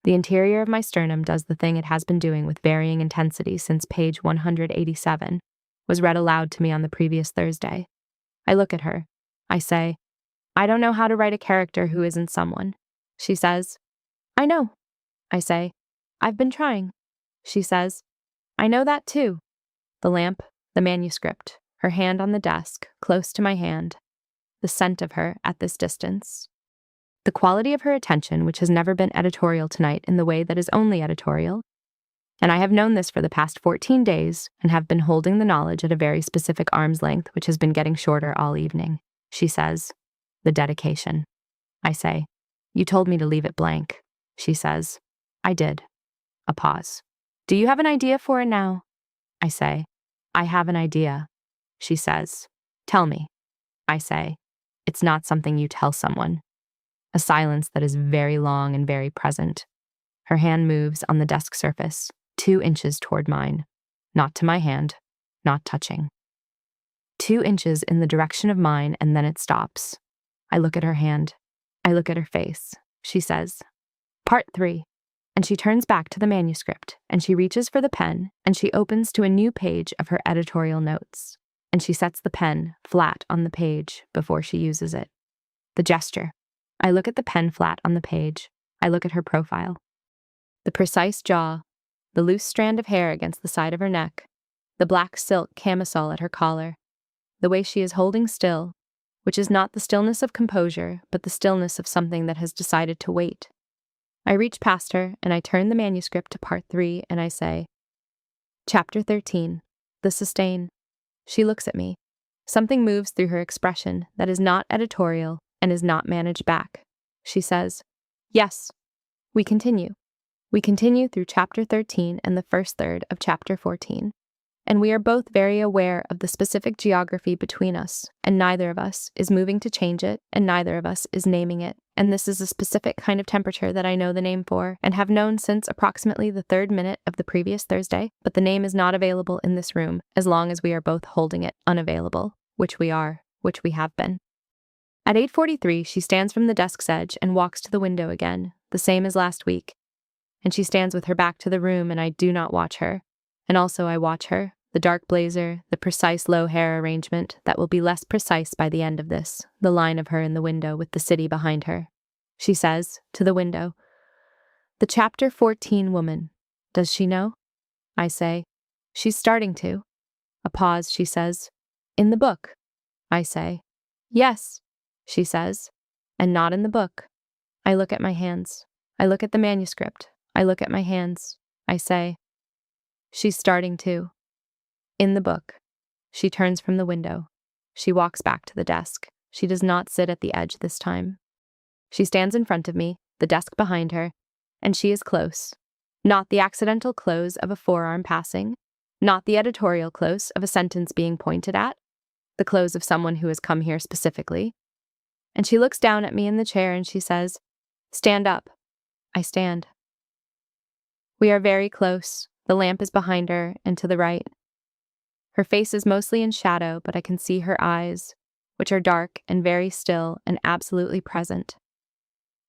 The interior of my sternum does the thing it has been doing with varying intensity since page 187 was read aloud to me on the previous Thursday. I look at her. I say, "I don't know how to write a character who isn't someone." She says, "I know." I say, "I've been trying." She says, "I know that too." The lamp, the manuscript, her hand on the desk, close to my hand, the scent of her at this distance. The quality of her attention, which has never been editorial tonight in the way that is only editorial. And I have known this for the past 14 days and have been holding the knowledge at a very specific arm's length, which has been getting shorter all evening. She says, "The dedication." I say, "You told me to leave it blank." She says, "I did." A pause. "Do you have an idea for it now?" I say, "I have an idea." She says, "Tell me." I say, "It's not something you tell someone." A silence that is very long and very present. Her hand moves on the desk surface, 2 inches toward mine. Not to my hand, not touching. 2 inches in the direction of mine, and then it stops. I look at her hand. I look at her face. She says, "Part 3. And she turns back to the manuscript, and she reaches for the pen, and she opens to a new page of her editorial notes, and she sets the pen flat on the page before she uses it. The gesture. I look at the pen flat on the page. I look at her profile. The precise jaw, the loose strand of hair against the side of her neck, the black silk camisole at her collar, the way she is holding still, which is not the stillness of composure, but the stillness of something that has decided to wait. I reach past her, and I turn the manuscript to part 3, and I say, "Chapter 13, the sustain." She looks at me. Something moves through her expression that is not editorial and is not managed back. She says, "Yes." We continue. We continue through Chapter 13 and the first third of Chapter 14. And we are both very aware of the specific geography between us, and neither of us is moving to change it, and neither of us is naming it. And this is a specific kind of temperature that I know the name for, and have known since approximately the 3rd minute of the previous Thursday, but the name is not available in this room, as long as we are both holding it unavailable, which we have been. At 8:43, she stands from the desk's edge and walks to the window again, the same as last week. And she stands with her back to the room, and I do not watch her. And also I watch her, the dark blazer, the precise low hair arrangement that will be less precise by the end of this, the line of her in the window with the city behind her. She says, to the window, "The chapter 14 woman. Does she know?" I say, "She's starting to." A pause, she says, "In the book." I say, "Yes," she says, "and not in the book." I look at my hands. I look at the manuscript. I look at my hands. I say, "She's starting to." In the book. She turns from the window. She walks back to the desk. She does not sit at the edge this time. She stands in front of me, the desk behind her, and she is close. Not the accidental close of a forearm passing, not the editorial close of a sentence being pointed at, the close of someone who has come here specifically. And she looks down at me in the chair and she says, "Stand up." I stand. We are very close. The lamp is behind her and to the right. Her face is mostly in shadow, but I can see her eyes, which are dark and very still and absolutely present.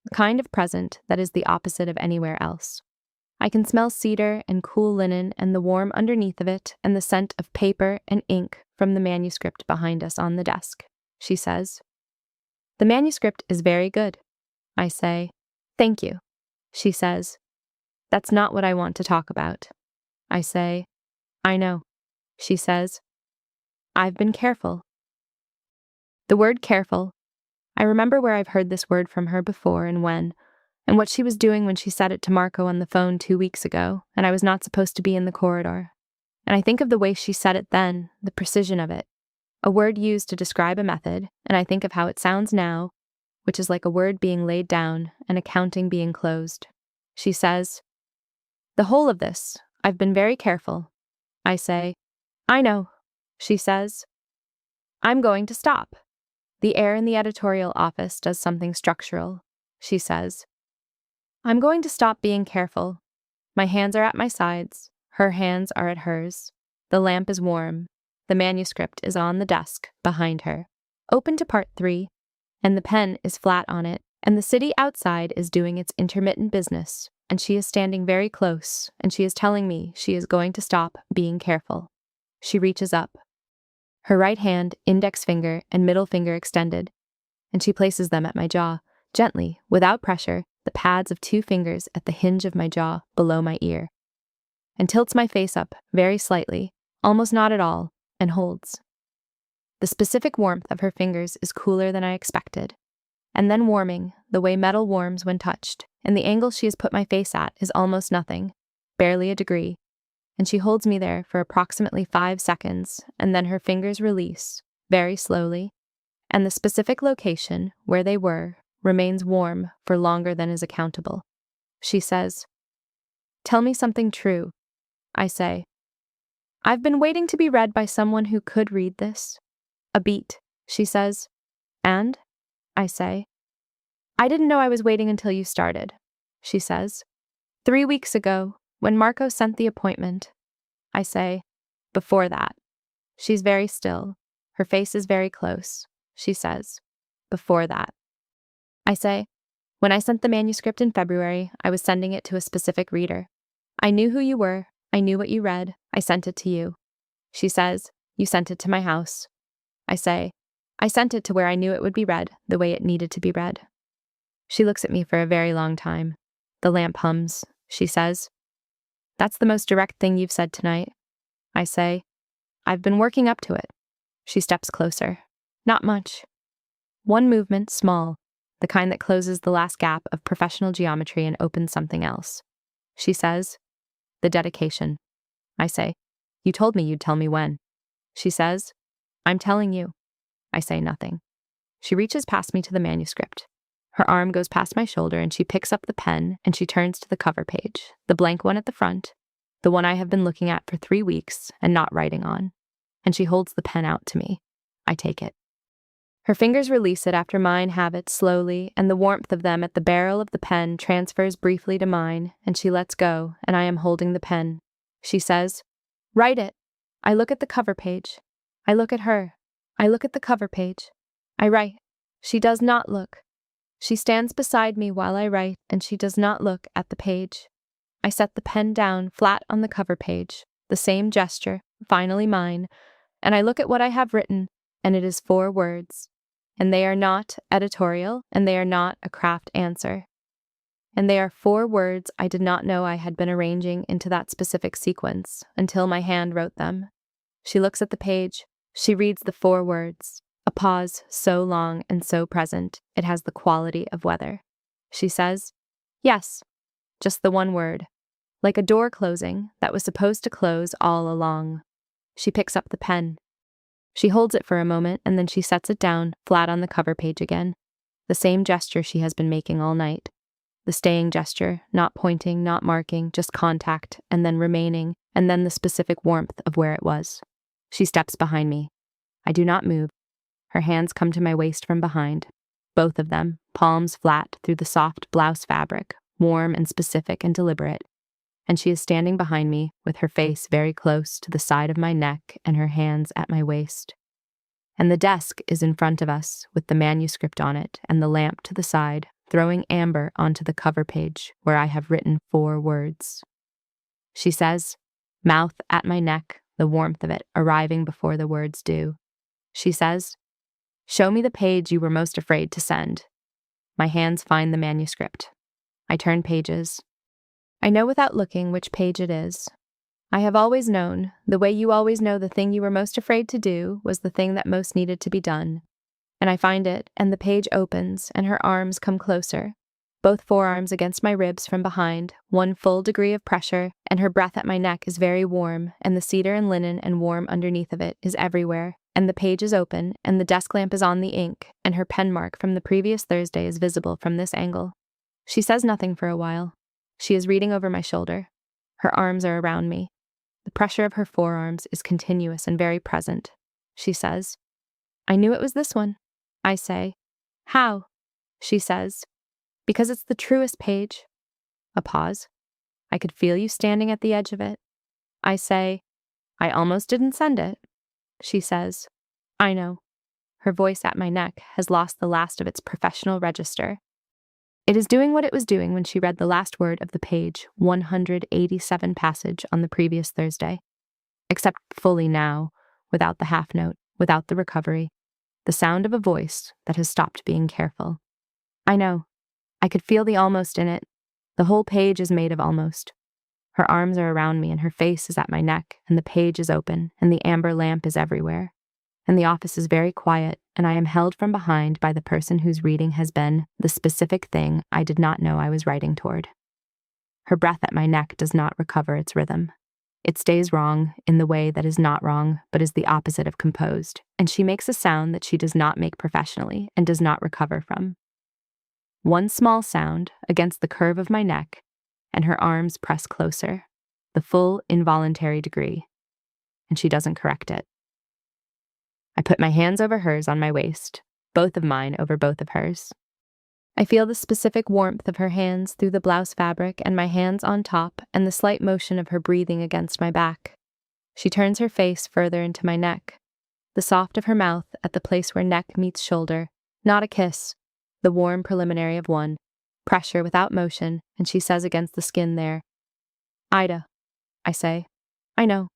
The kind of present that is the opposite of anywhere else. I can smell cedar and cool linen and the warm underneath of it and the scent of paper and ink from the manuscript behind us on the desk. She says, "The manuscript is very good." I say, "Thank you." She says, "That's not what I want to talk about." I say, "I know." She says, "I've been careful." The word careful, I remember where I've heard this word from her before and when, and what she was doing when she said it to Marco on the phone 2 weeks ago, and I was not supposed to be in the corridor. And I think of the way she said it then, the precision of it, a word used to describe a method, and I think of how it sounds now, which is like a word being laid down and a counting being closed. She says, "The whole of this, I've been very careful." I say, "I know." She says, "I'm going to stop. The air in the editorial office does something structural." She says, "I'm going to stop being careful." My hands are at my sides. Her hands are at hers. The lamp is warm. The manuscript is on the desk behind her, open to part 3, and the pen is flat on it, and the city outside is doing its intermittent business, and she is standing very close, and she is telling me she is going to stop being careful. She reaches up. Her right hand, index finger, and middle finger extended, and she places them at my jaw, gently, without pressure, the pads of 2 fingers at the hinge of my jaw below my ear, and tilts my face up, very slightly, almost not at all, and holds. The specific warmth of her fingers is cooler than I expected, and then warming, the way metal warms when touched, and the angle she has put my face at is almost nothing, barely a degree, and she holds me there for approximately 5 seconds, and then her fingers release, very slowly, and the specific location, where they were, remains warm for longer than is accountable. She says, "Tell me something true." I say, "I've been waiting to be read by someone who could read this." "A beat," she says. "And?" I say, "I didn't know I was waiting until you started." She says, "3 weeks ago, when Marco sent the appointment." I say, "Before that." She's very still. Her face is very close. She says, "Before that." I say, "When I sent the manuscript in February, I was sending it to a specific reader. I knew who you were. I knew what you read. I sent it to you." She says, "You sent it to my house." I say, "I sent it to where I knew it would be read, the way it needed to be read." She looks at me for a very long time. The lamp hums. She says, "That's the most direct thing you've said tonight." I say, "I've been working up to it." She steps closer. Not much. One movement, small, the kind that closes the last gap of professional geometry and opens something else. She says, "The dedication." I say, "You told me you'd tell me when." She says, "I'm telling you." I say nothing. She reaches past me to the manuscript. Her arm goes past my shoulder and she picks up the pen and she turns to the cover page, the blank one at the front, the one I have been looking at for 3 weeks and not writing on. And she holds the pen out to me. I take it. Her fingers release it after mine have it slowly, and the warmth of them at the barrel of the pen transfers briefly to mine, and she lets go, and I am holding the pen. She says, "Write it." I look at the cover page. I look at her. I look at the cover page. I write. She does not look. She stands beside me while I write, and she does not look at the page. I set the pen down flat on the cover page, the same gesture, finally mine, and I look at what I have written, and it is 4 words. And they are not editorial, and they are not a craft answer. And they are 4 words I did not know I had been arranging into that specific sequence until my hand wrote them. She looks at the page. She reads the 4 words. A pause so long and so present, it has the quality of weather. She says, "Yes," just the one word, like a door closing that was supposed to close all along. She picks up the pen. She holds it for a moment, and then she sets it down, flat on the cover page again. The same gesture she has been making all night. The staying gesture, not pointing, not marking, just contact, and then remaining, and then the specific warmth of where it was. She steps behind me. I do not move. Her hands come to my waist from behind. Both of them, palms flat through the soft blouse fabric, warm and specific and deliberate. And she is standing behind me, with her face very close to the side of my neck and her hands at my waist. And the desk is in front of us, with the manuscript on it and the lamp to the side, throwing amber onto the cover page where I have written 4 words. She says, mouth at my neck, the warmth of it arriving before the words do. She says, "Show me the page you were most afraid to send." My hands find the manuscript. I turn pages. I know without looking which page it is. I have always known, the way you always know the thing you were most afraid to do was the thing that most needed to be done. And I find it, and the page opens, and her arms come closer, both forearms against my ribs from behind, 1 full degree of pressure, and her breath at my neck is very warm, and the cedar and linen and warm underneath of it is everywhere, and the page is open, and the desk lamp is on the ink, and her pen mark from the previous Thursday is visible from this angle. She says nothing for a while. She is reading over my shoulder. Her arms are around me. The pressure of her forearms is continuous and very present. She says, "I knew it was this one." I say, "How?" She says, "Because it's the truest page." A pause. "I could feel you standing at the edge of it." I say, "I almost didn't send it." She says, "I know." Her voice at my neck has lost the last of its professional register. It is doing what it was doing when she read the last word of the page 187 passage on the previous Thursday. Except fully now, without the half note, without the recovery, the sound of a voice that has stopped being careful. I know. I could feel the almost in it. The whole page is made of almost. Her arms are around me and her face is at my neck, and the page is open, and the amber lamp is everywhere. And the office is very quiet, and I am held from behind by the person whose reading has been the specific thing I did not know I was writing toward. Her breath at my neck does not recover its rhythm. It stays wrong in the way that is not wrong, but is the opposite of composed, and she makes a sound that she does not make professionally and does not recover from. One small sound against the curve of my neck, and her arms press closer, the full involuntary degree, and she doesn't correct it. I put my hands over hers on my waist, both of mine over both of hers. I feel the specific warmth of her hands through the blouse fabric and my hands on top and the slight motion of her breathing against my back. She turns her face further into my neck, the soft of her mouth at the place where neck meets shoulder, not a kiss, the warm preliminary of one, pressure without motion, and she says against the skin there, "Ida." I say, "I know,"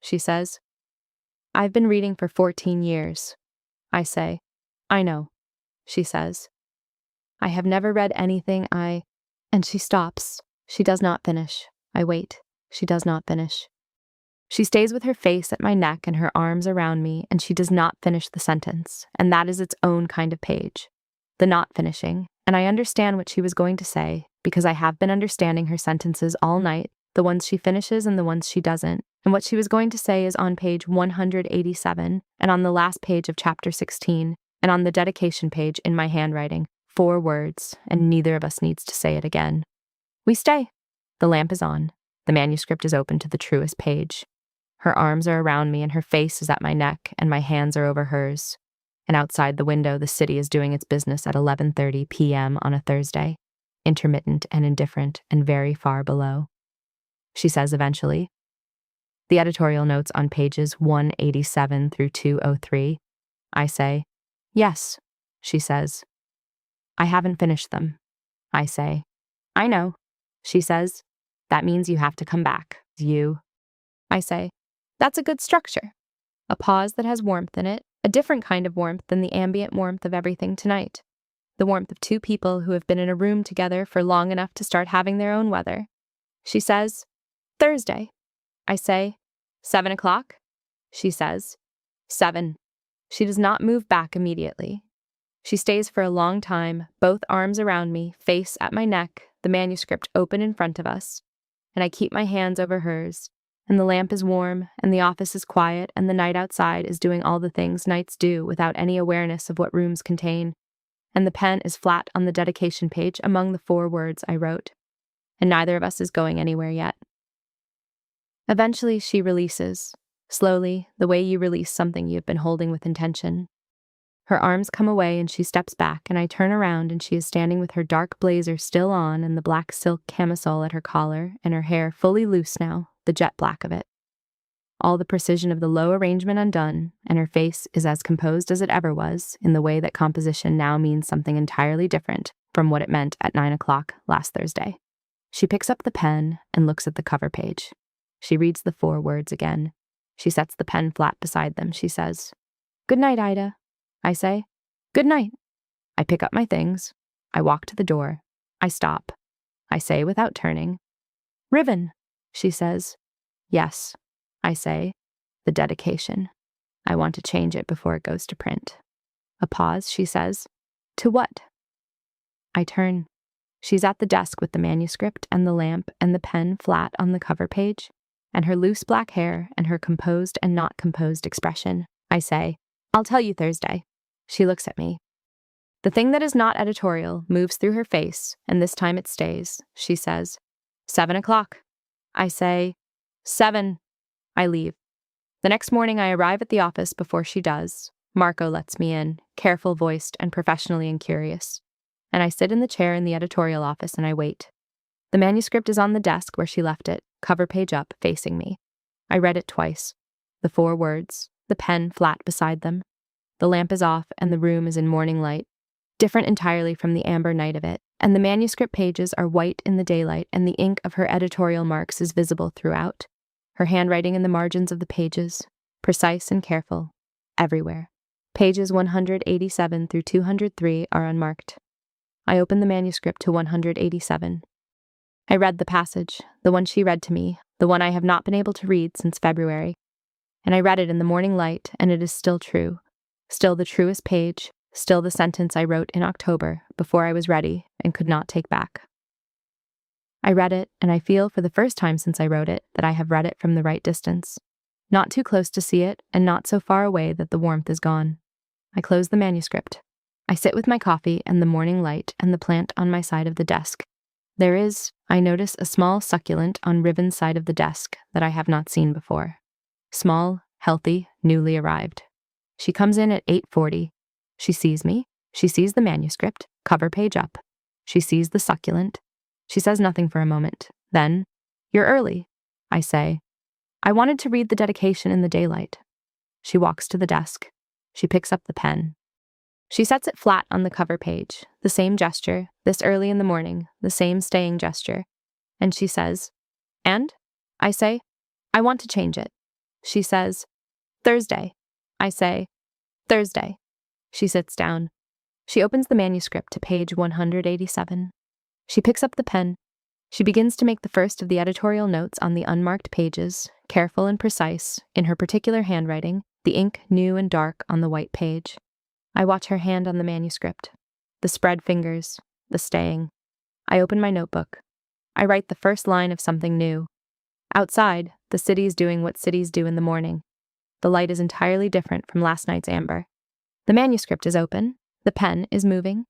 she says. "I've been reading for 14 years. I say, "I know," she says. "I have never read anything and she stops. She does not finish. I wait. She does not finish. She stays with her face at my neck and her arms around me, and she does not finish the sentence, and that is its own kind of page. The not finishing, and I understand what she was going to say, because I have been understanding her sentences all night, the ones she finishes and the ones she doesn't. And what she was going to say is on page 187, and on the last page of chapter 16, and on the dedication page in my handwriting, 4 words, and neither of us needs to say it again. We stay. The lamp is on. The manuscript is open to the truest page. Her arms are around me and her face is at my neck and my hands are over hers. And outside the window, the city is doing its business at 11:30 p.m. on a Thursday, intermittent and indifferent and very far below. She says eventually. The editorial notes on pages 187 through 203. I say, yes, she says. I haven't finished them. I say, I know. She says, that means you have to come back. You. I say, that's a good structure. A pause that has warmth in it, a different kind of warmth than the ambient warmth of everything tonight. The warmth of two people who have been in a room together for long enough to start having their own weather. She says, Thursday. I say, 7 o'clock? She says, 7. She does not move back immediately. She stays for a long time, both arms around me, face at my neck, the manuscript open in front of us. And I keep my hands over hers, and the lamp is warm, and the office is quiet, and the night outside is doing all the things nights do without any awareness of what rooms contain. And the pen is flat on the dedication page among the 4 words I wrote. And neither of us is going anywhere yet. Eventually, she releases, slowly, the way you release something you've been holding with intention. Her arms come away and she steps back, and I turn around and she is standing with her dark blazer still on and the black silk camisole at her collar and her hair fully loose now, the jet black of it. All the precision of the low arrangement undone, and her face is as composed as it ever was, in the way that composition now means something entirely different from what it meant at 9 o'clock last Thursday. She picks up the pen and looks at the cover page. She reads the 4 words again. She sets the pen flat beside them. She says, "Good night, Ida." I say, "Good night." I pick up my things. I walk to the door. I stop. I say without turning, "Ribbon," she says. "Yes," I say, "the dedication. I want to change it before it goes to print." A pause, she says, "To what?" I turn. She's at the desk with the manuscript and the lamp and the pen flat on the cover page, and her loose black hair and her composed and not composed expression. I say, "I'll tell you Thursday." She looks at me. The thing that is not editorial moves through her face, and this time it stays. She says, 7 o'clock. I say, 7. I leave. The next morning I arrive at the office before she does. Marco lets me in, careful-voiced and professionally incurious. And I sit in the chair in the editorial office and I wait. The manuscript is on the desk where she left it, cover page up, facing me. I read it twice. The 4 words, the pen flat beside them. The lamp is off and the room is in morning light, different entirely from the amber night of it, and the manuscript pages are white in the daylight and the ink of her editorial marks is visible throughout. Her handwriting in the margins of the pages, precise and careful, everywhere. Pages 187 through 203 are unmarked. I open the manuscript to 187. I read the passage, the one she read to me, the one I have not been able to read since February. And I read it in the morning light, and it is still true. Still the truest page, still the sentence I wrote in October, before I was ready and could not take back. I read it, and I feel for the first time since I wrote it that I have read it from the right distance. Not too close to see it, and not so far away that the warmth is gone. I close the manuscript. I sit with my coffee and the morning light and the plant on my side of the desk. There is, I notice, a small succulent on Riven's side of the desk that I have not seen before. Small, healthy, newly arrived. She comes in at 8:40. She sees me. She sees the manuscript, cover page up. She sees the succulent. She says nothing for a moment. Then, "You're early," I say. "I wanted to read the dedication in the daylight." She walks to the desk. She picks up the pen. She sets it flat on the cover page, the same gesture, this early in the morning, the same staying gesture. And she says, "And?" I say, "I want to change it." She says, "Thursday." I say, "Thursday." She sits down. She opens the manuscript to page 187. She picks up the pen. She begins to make the first of the editorial notes on the unmarked pages, careful and precise, in her particular handwriting, the ink new and dark on the white page. I watch her hand on the manuscript, the spread fingers, the staying. I open my notebook. I write the first line of something new. Outside, the city is doing what cities do in the morning. The light is entirely different from last night's amber. The manuscript is open. The pen is moving.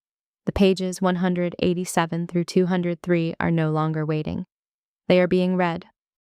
The pages 187 through 203 are no longer waiting. They are being read.